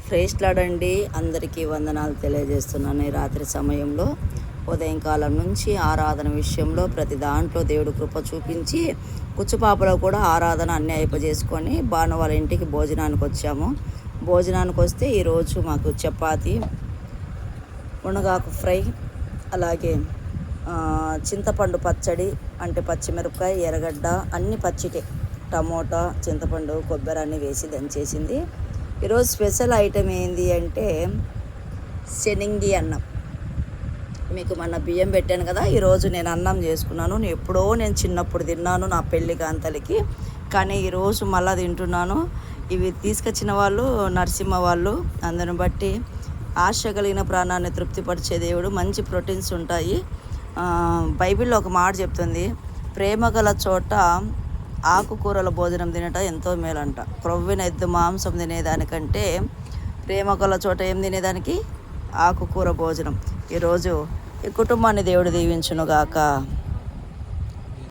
ప్రేస్లాడండి. అందరికీ వందనాలు తెలియజేస్తున్నాను. ఈ రాత్రి సమయంలో ఉదయం కాలం నుంచి ఆరాధన విషయంలో ప్రతి దాంట్లో దేవుడు కృప చూపించి కుచ్చుపాపలో కూడా ఆరాధన అన్నీ అయిపోజేసుకొని భాను వాళ్ళ ఇంటికి భోజనానికి వచ్చాము. భోజనానికి వస్తే ఈరోజు మాకు చపాతి, మునగాకు ఫ్రై, అలాగే చింతపండు పచ్చడి, అంటే పచ్చిమిరపకాయ, ఎర్రగడ్డ అన్నీ పచ్చికే, టమోటా, చింతపండు, కొబ్బరి అన్నీ వేసి దంచేసింది. ఈరోజు స్పెషల్ ఐటెం ఏంది అంటే శనగ అన్నం. మీకు మొన్న బియ్యం పెట్టాను కదా, ఈరోజు నేను అన్నం చేసుకున్నాను. ఎప్పుడో నేను చిన్నప్పుడు తిన్నాను నా పెళ్ళి కాంతలకి, కానీ ఈరోజు మళ్ళీ తింటున్నాను. ఇవి తీసుకొచ్చిన వాళ్ళు నరసింహ వాళ్ళు. అందరిని బట్టి ఆశ కలిగిన ప్రాణాన్ని తృప్తిపరిచే దేవుడు. మంచి ప్రోటీన్స్ ఉంటాయి. బైబిల్లో ఒక మాట చెప్తుంది, ప్రేమ గల చోట ఆకుకూరల భోజనం తినట ఎంతో మేలంట. క్రొవ్విన ఎద్దు మాంసం తినేదానికంటే ప్రేమ గల చోట ఏం తినేదానికి? ఆకుకూర భోజనం. ఈరోజు ఈ కుటుంబాన్ని దేవుడు దీవించునుగాక.